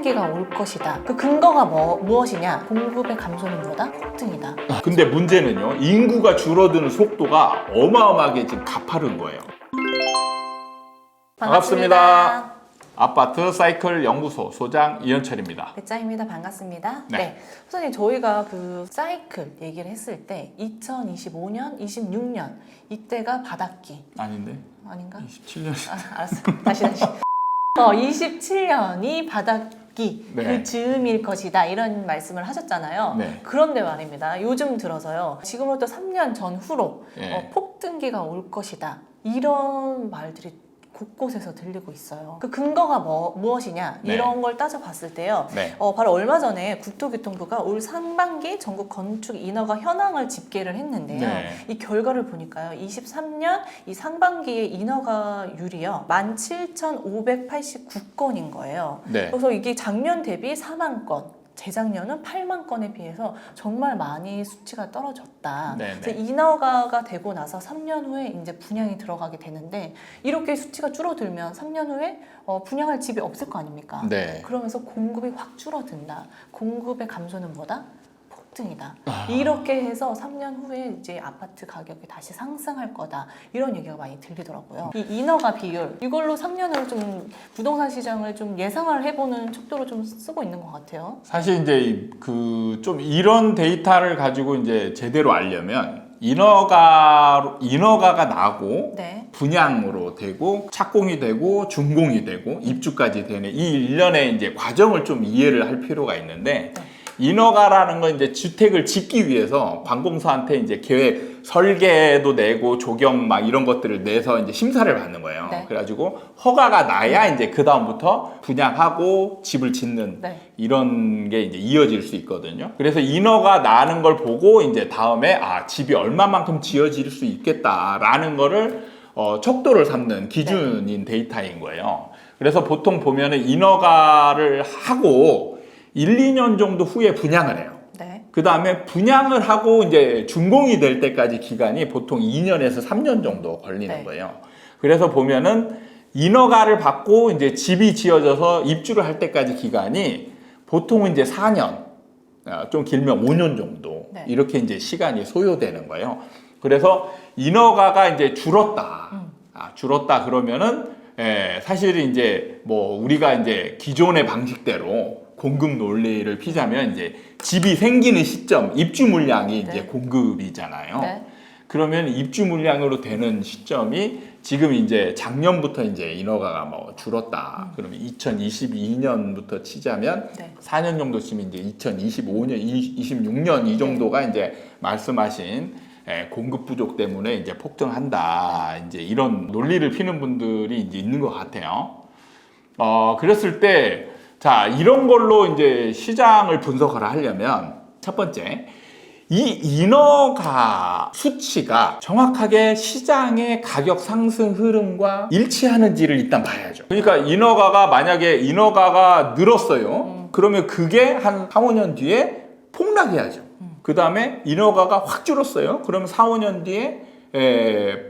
폭등기가 올 것이다. 그 근거가 무엇이냐? 공급의 감소는 뭐다? 폭등이다. 근데 문제는요, 인구가 줄어드는 속도가 어마어마하게 지금 가파른 거예요. 반갑습니다. 아파트 사이클 연구소 소장 이현철입니다. 배짱입니다. 반갑습니다. 네. 선생님, 저희가 그 사이클 얘기를 했을 때 2025년, 26년 이때가 바닥기. 아닌데? 아닌가? 27년. 알았어. 다시. 27년이 바닥기 네. 그 즈음일 것이다 이런 말씀을 하셨잖아요. 네. 그런데 말입니다. 요즘 들어서요. 지금부터 3년 전후로 네. 폭등기가 올 것이다. 이런 말들이 곳곳에서 들리고 있어요. 그 근거가 무엇이냐? 네. 이런 걸 따져봤을 때요. 네. 바로 얼마 전에 국토교통부가 올 상반기 전국 건축 인허가 현황을 집계를 했는데요. 네. 이 결과를 보니까요. 23년 이 상반기의 인허가율이요. 17,589건인 거예요. 네. 그래서 이게 작년 대비 4만 건. 재작년은 8만 건에 비해서 정말 많이 수치가 떨어졌다. 네네. 그래서 인허가가 되고 나서 3년 후에 이제 분양이 들어가게 되는데 이렇게 수치가 줄어들면 3년 후에 분양할 집이 없을 거 아닙니까? 네. 그러면서 공급이 확 줄어든다. 공급의 감소는 뭐다? 폭등이다. 이렇게 해서 3년 후에 이제 아파트 가격이 다시 상승할 거다. 이런 얘기가 많이 들리더라고요. 이 인허가 비율 이걸로 3년을 좀 부동산 시장을 좀 예상을 해보는 척도로 좀 쓰고 있는 것 같아요. 사실 이제 좀 이런 데이터를 가지고 이제 제대로 알려면 인허가가 나고 네. 분양으로 되고 착공이 되고 준공이 되고 입주까지 되는 이 일련의 이제 과정을 좀 이해를 할 필요가 있는데 네. 인허가라는 건 이제 주택을 짓기 위해서 관공서한테 이제 계획 설계도 내고 조경 막 이런 것들을 내서 이제 심사를 받는 거예요. 네. 그래가지고 허가가 나야 이제 그 다음부터 분양하고 집을 짓는 네. 이런 게 이제 이어질 수 있거든요. 그래서 인허가 나는 걸 보고 이제 다음에 집이 얼마만큼 지어질 수 있겠다라는 거를 척도를 삼는 기준인 데이터인 거예요. 그래서 보통 보면은 인허가를 하고 1, 2년 정도 후에 분양을 해요. 네. 그 다음에 분양을 하고 이제 준공이 될 때까지 기간이 보통 2년에서 3년 정도 걸리는 네. 거예요. 그래서 보면은 인허가를 받고 이제 집이 지어져서 입주를 할 때까지 기간이 보통은 이제 4년, 좀 길면 5년 정도 네. 이렇게 이제 시간이 소요되는 거예요. 그래서 인허가가 이제 줄었다. 줄었다 그러면은 사실은 이제 뭐 우리가 이제 기존의 방식대로 공급 논리를 피자면 이제 집이 생기는 시점, 입주 물량이 이제 네. 공급이잖아요. 네. 그러면 입주 물량으로 되는 시점이 지금 이제 작년부터 이제 인허가가 뭐 줄었다. 그러면 2022년부터 치자면 네. 4년 정도 치면 이제 2025년, 26년 이 정도가 이제 말씀하신 공급 부족 때문에 이제 폭등한다. 이제 이런 논리를 피는 분들이 이제 있는 것 같아요. 그랬을 때 자, 이런 걸로 이제 시장을 분석을 하려면 첫 번째, 이 인허가 수치가 정확하게 시장의 가격 상승 흐름과 일치하는지를 일단 봐야죠. 그러니까 만약에 인허가가 늘었어요. 그러면 그게 한 4, 5년 뒤에 폭락해야죠. 그 다음에 인허가가 확 줄었어요. 그러면 4, 5년 뒤에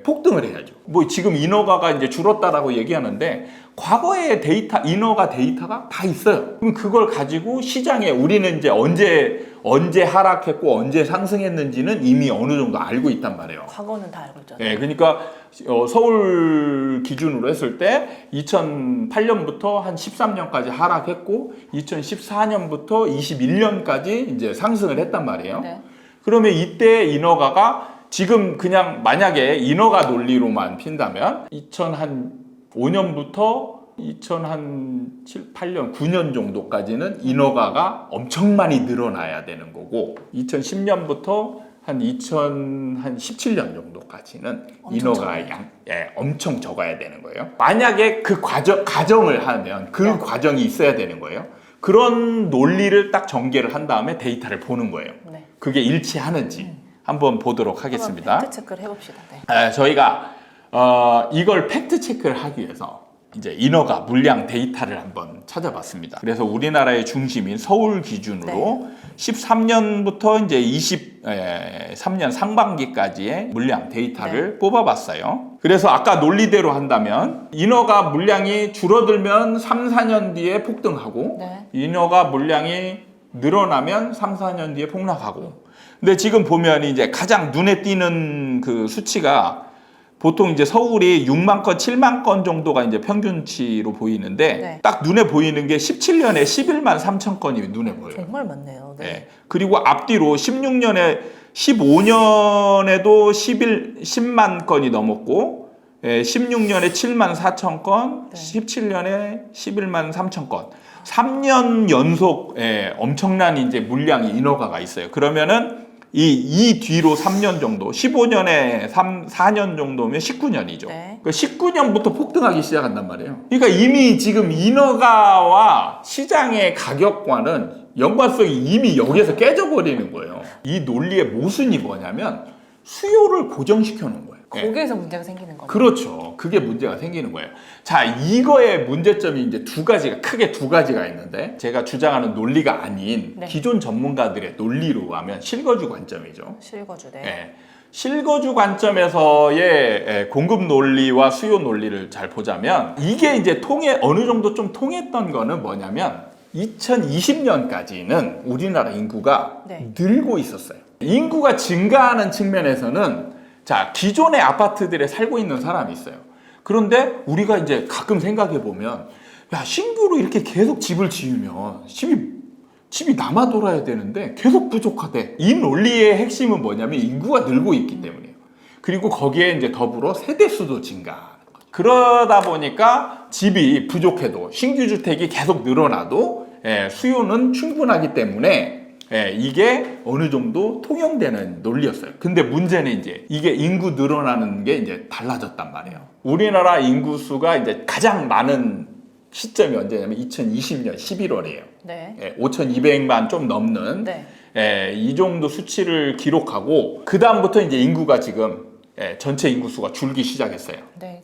폭등을 해야죠. 뭐 지금 인허가가 이제 줄었다라고 얘기하는데 과거의 인허가 데이터가 다 있어요. 그럼 그걸 가지고 시장에 우리는 이제 언제 하락했고 언제 상승했는지는 이미 어느 정도 알고 있단 말이에요. 과거는 다 알고 있죠. 그러니까 서울 기준으로 했을 때 2008년부터 한 13년까지 하락했고 2014년부터 21년까지 이제 상승을 했단 말이에요. 네. 그러면 그러면 이때 인허가가 지금 그냥 만약에 인허가 논리로만 핀다면 2005년부터 2008년, 9년 정도까지는 인허가가 엄청 많이 늘어나야 되는 거고 2010년부터 한 2017년 정도까지는 인허가 엄청 적어야 되는 거예요. 만약에 그 가정을 하면 그 과정이 있어야 되는 거예요. 그런 논리를 딱 전개를 한 다음에 데이터를 보는 거예요. 네. 그게 일치하는지 한번 보도록 하겠습니다. 팩트 체크를 해봅시다. 네. 저희가 이걸 팩트 체크를 하기 위해서 이제 인허가 물량 데이터를 한번 찾아봤습니다. 그래서 우리나라의 중심인 서울 기준으로 13년부터 이제 23년 상반기까지의 물량 데이터를 뽑아봤어요. 그래서 아까 논리대로 한다면 인허가 물량이 줄어들면 3, 4년 뒤에 폭등하고 인허가 물량이 늘어나면 3, 4년 뒤에 폭락하고. 근데 지금 보면 이제 가장 눈에 띄는 그 수치가 보통 이제 서울이 6만 건, 7만 건 정도가 이제 평균치로 보이는데 딱 눈에 보이는 게 17년에 11만 3천 건이 눈에 보여요. 정말 많네요. 네. 그리고 앞뒤로 16년에 15년에도 10만 건이 넘었고 16년에 7만 4천 건, 17년에 11만 3천 건. 3년 연속 엄청난 이제 물량이 인허가가 있어요. 그러면은 이 뒤로 3년 정도, 15년에 4년 정도면 19년이죠. 그러니까 19년부터 폭등하기 시작한단 말이에요. 그러니까 이미 지금 인허가와 시장의 가격과는 연관성이 이미 여기에서 깨져버리는 거예요. 이 논리의 모순이 뭐냐면 수요를 고정시켜 놓은 거예요. 거기에서 문제가 생기는 거죠. 그렇죠. 그게 문제가 생기는 거예요. 자, 이거의 문제점이 이제 크게 두 가지가 있는데, 제가 주장하는 논리가 아닌 기존 전문가들의 논리로 하면 실거주 관점이죠. 실거주, 실거주 관점에서의 공급 논리와 수요 논리를 잘 보자면, 이게 이제 어느 정도 좀 통했던 거는 뭐냐면, 2020년까지는 우리나라 인구가 늘고 있었어요. 인구가 증가하는 측면에서는 자, 기존의 아파트들에 살고 있는 사람이 있어요. 그런데 우리가 이제 가끔 생각해 보면, 야, 신규로 이렇게 계속 집을 지으면 집이 남아 돌아야 되는데 계속 부족하대. 이 논리의 핵심은 뭐냐면 인구가 늘고 있기 때문이에요. 그리고 거기에 이제 더불어 세대수도 증가하는 거죠. 그러다 보니까 집이 부족해도 신규 주택이 계속 늘어나도 수요는 충분하기 때문에 이게 어느 정도 통용되는 논리였어요. 근데 문제는 이제 이게 인구 늘어나는 게 이제 달라졌단 말이에요. 우리나라 인구수가 이제 가장 많은 시점이 언제냐면 2020년 11월이에요. 5,200만 좀 넘는 이 정도 수치를 기록하고 그 다음부터 이제 인구가 지금 전체 인구수가 줄기 시작했어요.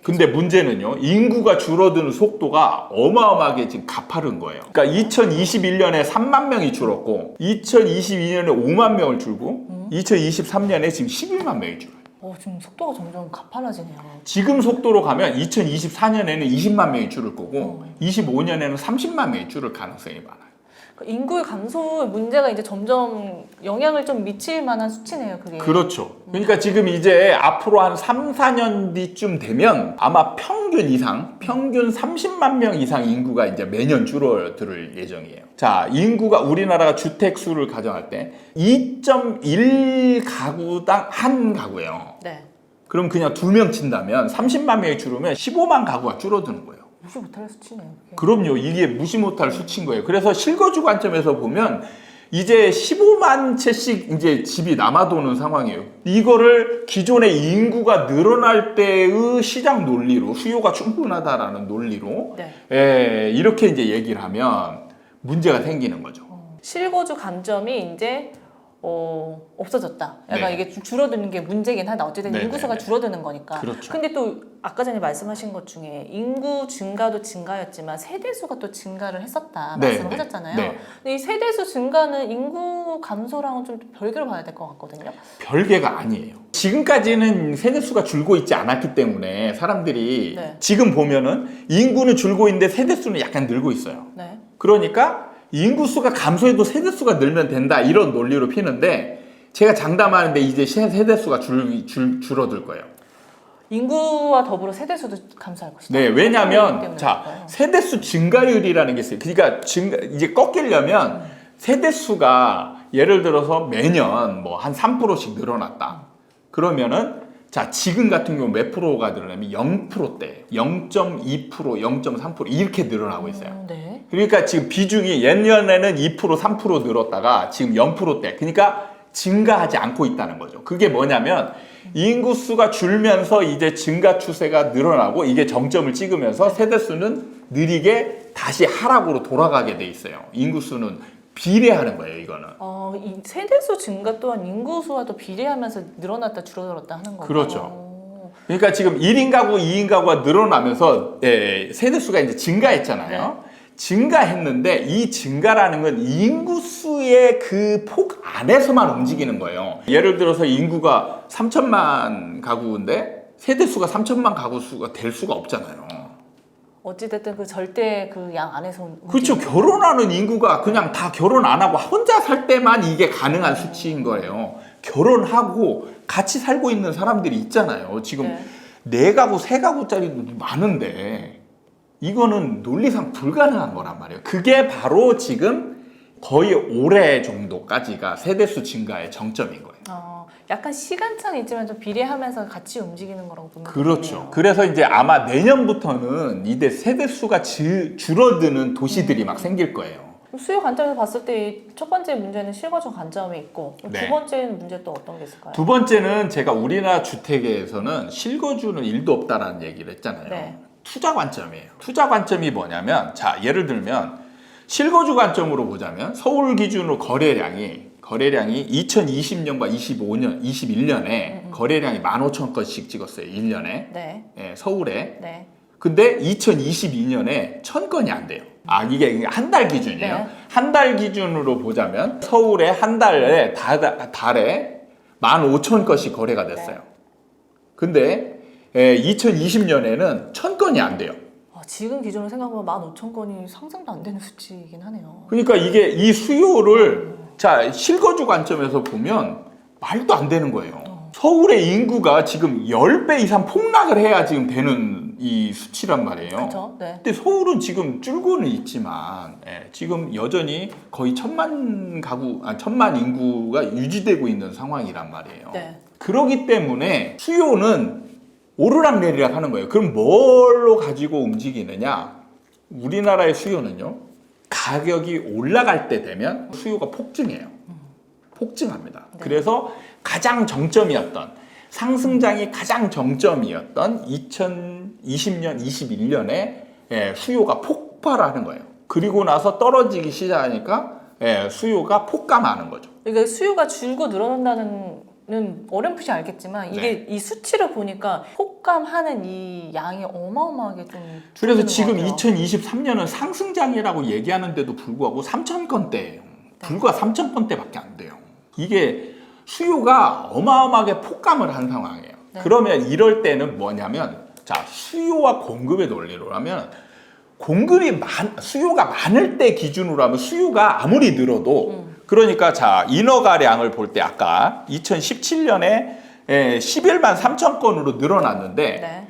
근데 문제는요, 인구가 줄어드는 속도가 어마어마하게 지금 가파른 거예요. 그러니까 2021년에 3만 명이 줄었고 2022년에 5만 명을 줄고 2023년에 지금 11만 명이 줄어요. 지금 속도가 점점 가팔라지네요. 지금 속도로 가면 2024년에는 20만 명이 줄을 거고 25년에는 30만 명이 줄을 가능성이 많아요. 인구의 감소의 문제가 이제 점점 영향을 좀 미칠 만한 수치네요, 그게. 그렇죠. 그러니까 지금 이제 앞으로 한 3, 4년 뒤쯤 되면 아마 평균 30만 명 이상 인구가 이제 매년 줄어들 예정이에요. 자, 인구가 우리나라가 주택 수를 가정할 때 2.1 가구당 한 가구예요. 그럼 그냥 2명 친다면 30만 명이 줄으면 15만 가구가 줄어드는 거예요. 무시 못할 수치네요. 그럼요. 이게 무시 못할 수치인 거예요. 그래서 실거주 관점에서 보면 이제 15만 채씩 이제 집이 남아도는 상황이에요. 이거를 기존의 인구가 늘어날 때의 시장 논리로, 수요가 충분하다라는 논리로 이렇게 이제 얘기를 하면 문제가 생기는 거죠. 실거주 관점이 이제 없어졌다. 약간 이게 줄어드는 게 문제긴 하다. 어쨌든 인구수가 줄어드는 거니까. 그렇죠. 근데 또 아까 전에 말씀하신 것 중에 인구 증가도 증가였지만 세대수가 또 증가를 했었다 말씀을 하셨잖아요. 근데 이 세대수 증가는 인구 감소랑은 좀 별개로 봐야 될 것 같거든요. 별개가 아니에요. 지금까지는 세대수가 줄고 있지 않았기 때문에 사람들이 지금 보면은 인구는 줄고 있는데 세대수는 약간 늘고 있어요. 그러니까 인구수가 감소해도 세대수가 늘면 된다 이런 논리로 피는데, 제가 장담하는데 이제 세대수가 줄어들 거예요. 인구와 더불어 세대수도 감소할 것이다. 왜냐하면 자, 세대수 증가율이라는 게 있어요. 그러니까 이제 꺾이려면 세대수가 예를 들어서 매년 뭐 한 3%씩 늘어났다. 그러면은 자, 지금 같은 경우 몇 프로가 늘어나면 0%대, 0.2%, 0.3% 이렇게 늘어나고 있어요. 그러니까 지금 비중이 예년에는 2%, 3% 늘었다가 지금 0%대. 그러니까 증가하지 않고 있다는 거죠. 그게 뭐냐면 인구수가 줄면서 이제 증가 추세가 늘어나고 이게 정점을 찍으면서 세대수는 느리게 다시 하락으로 돌아가게 돼 있어요. 인구수는 비례하는 거예요, 이거는. 이 세대수 증가 또한 인구수와도 비례하면서 늘어났다 줄어들었다 하는 거죠. 그렇죠. 그러니까 지금 1인 가구, 2인 가구가 늘어나면서 세대 수가 이제 증가했잖아요. 네. 증가했는데 이 증가라는 건 인구수의 그 폭 안에서만 움직이는 거예요. 예를 들어서 인구가 3천만 가구인데 세대 수가 3천만 가구 수가 될 수가 없잖아요. 어찌됐든 그 절대 그 양 안에서 그렇죠. 결혼하는 인구가 그냥 다 결혼 안 하고 혼자 살 때만 이게 가능한 수치인 거예요. 결혼하고 같이 살고 있는 사람들이 있잖아요. 지금 네 가구, 세 가구짜리도 많은데 이거는 논리상 불가능한 거란 말이에요. 그게 바로 지금 거의 올해 정도까지가 세대수 증가의 정점인 거예요. 약간 시간차는 있지만 좀 비례하면서 같이 움직이는 거라고 보면 그렇죠. 되겠네요. 그래서 이제 아마 내년부터는 이대 세대수가 줄어드는 도시들이 막 생길 거예요. 수요 관점에서 봤을 때 첫 번째 문제는 실거주 관점이 있고 네. 두 번째 문제 또 어떤 게 있을까요? 두 번째는 제가 우리나라 주택에서는 실거주는 1도 없다라는 얘기를 했잖아요. 네. 투자 관점이에요. 투자 관점이 뭐냐면 자 예를 들면 실거주 관점으로 보자면 서울 기준으로 거래량이 2020년과 25년, 21년에 거래량이 15,000건씩 찍었어요. 1년에. 네. 예, 서울에. 네. 근데 2022년에 1,000건이 안 돼요. 아, 이게 한 달 기준이에요. 네. 한 달 기준으로 보자면 서울에 한 달에 달에 15,000건씩 거래가 됐어요. 근데 2020년에는 1,000건이 안 돼요. 지금 기준으로 생각하면 15,000건이 상상도 안 되는 수치이긴 하네요. 그러니까 이게 이 수요를 자 실거주 관점에서 보면 말도 안 되는 거예요. 서울의 인구가 지금 10배 이상 폭락을 해야 지금 되는 이 수치란 말이에요. 그렇죠. 네. 근데 서울은 지금 줄고는 있지만 지금 여전히 거의 1,000만 인구가 유지되고 있는 상황이란 말이에요. 네. 그렇기 때문에 수요는 오르락내리락 하는 거예요. 그럼 뭘로 가지고 움직이느냐? 우리나라의 수요는요. 가격이 올라갈 때 되면 수요가 폭증해요. 폭증합니다. 네. 그래서 가장 정점이었던 상승장이 가장 정점이었던 2020년, 21년에 수요가 폭발하는 거예요. 그리고 나서 떨어지기 시작하니까 수요가 폭감하는 거죠. 그러니까 수요가 줄고 늘어난다는 어렴풋이 알겠지만 이게 이 수치를 보니까 폭감하는 이 양이 어마어마하게 좀 그래서 지금 것 같아요. 2023년은 상승장이라고 얘기하는데도 불구하고 3,000건대예요. 불과 3,000건대밖에 안 돼요. 이게 수요가 어마어마하게 폭감을 한 상황이에요. 네. 그러면 이럴 때는 뭐냐면 자 수요와 공급의 논리로 하면 수요가 많을 때 기준으로 하면 수요가 아무리 늘어도 그러니까 자 인허가량을 볼 때 아까 2017년에 11만 3천 건으로 늘어났는데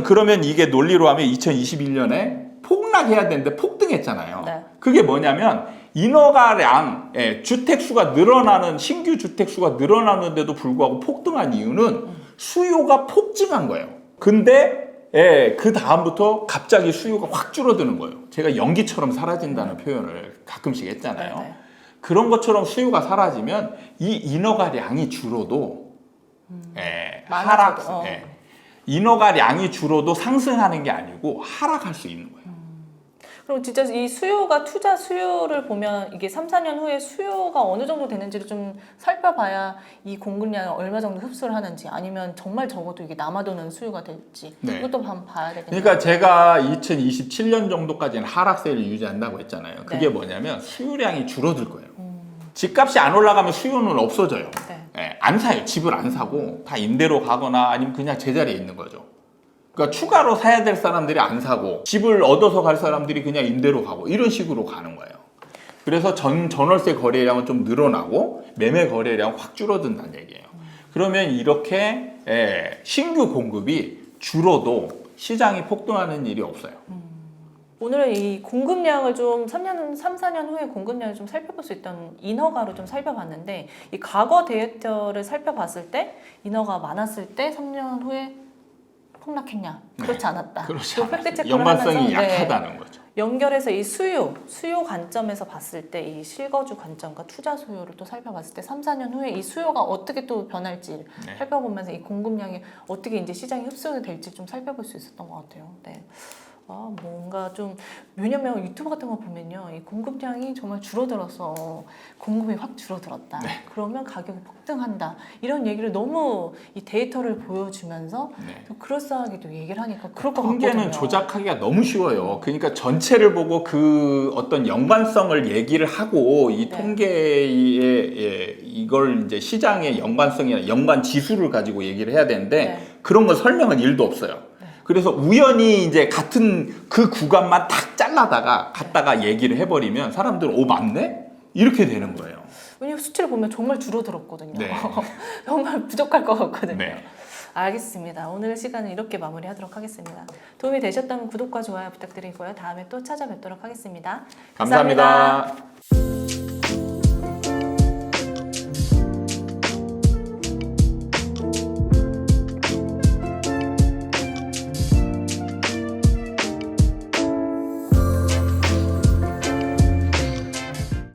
그러면 이게 논리로 하면 2021년에 폭락해야 되는데 폭등했잖아요. 네. 그게 뭐냐면 인허가량 주택 수가 늘어나는 신규 주택 수가 늘어나는데도 불구하고 폭등한 이유는 수요가 폭증한 거예요. 근데 그 다음부터 갑자기 수요가 확 줄어드는 거예요. 제가 연기처럼 사라진다는 표현을 가끔씩 했잖아요. 네. 그런 것처럼 수요가 사라지면 이 인허가량이 줄어도 인허가량이 줄어도 상승하는 게 아니고 하락할 수 있는 거예요. 그럼 진짜 이 수요가 투자 수요를 보면 이게 3, 4년 후에 수요가 어느 정도 되는지를 좀 살펴봐야 이 공급량을 얼마 정도 흡수를 하는지 아니면 정말 적어도 이게 남아도는 수요가 될지 이것도 한번 봐야 되겠네요. 그러니까 제가 2027년 정도까지는 하락세를 유지한다고 했잖아요. 그게 뭐냐면 수요량이 줄어들 거예요. 집값이 안 올라가면 수요는 없어져요. 안 사요. 집을 안 사고 다 임대로 가거나 아니면 그냥 제자리에 있는 거죠. 그러니까 추가로 사야 될 사람들이 안 사고 집을 얻어서 갈 사람들이 그냥 임대로 가고 이런 식으로 가는 거예요. 그래서 전월세 거래량은 좀 늘어나고 매매 거래량 확 줄어든다는 얘기예요. 그러면 이렇게 신규 공급이 줄어도 시장이 폭등하는 일이 없어요. 오늘은 이 공급량을 좀 3, 4년 후에 공급량을 좀 살펴볼 수 있던 인허가로 좀 살펴봤는데 이 과거 데이터를 살펴봤을 때 인허가 많았을 때 3년 후에 폭락했냐? 그렇지 않았다. 그렇지 또 않았어요. 팩트 체크를 연관성이 하면서 약하다는 거죠. 연결해서 이 수요 관점에서 봤을 때 이 실거주 관점과 투자 수요를 또 살펴봤을 때 3, 4년 후에 이 수요가 어떻게 또 변할지 살펴보면서 이 공급량이 어떻게 이제 시장에 흡수가 될지 좀 살펴볼 수 있었던 것 같아요. 네. 뭔가 좀 왜냐면 유튜브 같은 거 보면요, 이 공급량이 정말 줄어들어서 공급이 확 줄어들었다. 네. 그러면 가격이 폭등한다. 이런 얘기를 너무 이 데이터를 보여주면서 네. 또 그럴싸하게도 얘기를 하니까 그럴 것 통계는 같거든요. 조작하기가 너무 쉬워요. 그러니까 전체를 보고 그 어떤 연관성을 얘기를 하고 이 네. 통계의 이걸 이제 시장의 연관성이나 연관 지수를 가지고 얘기를 해야 되는데 네. 그런 거 설명은 일도 없어요. 그래서 우연히 이제 같은 그 구간만 탁 잘라다가 갖다가 얘기를 해버리면 사람들은 오 맞네? 이렇게 되는 거예요. 왜냐면 수치를 보면 정말 줄어들었거든요. 네. 정말 부족할 것 같거든요. 네. 알겠습니다. 오늘 시간은 이렇게 마무리하도록 하겠습니다. 도움이 되셨다면 구독과 좋아요 부탁드리고요. 다음에 또 찾아뵙도록 하겠습니다. 감사합니다.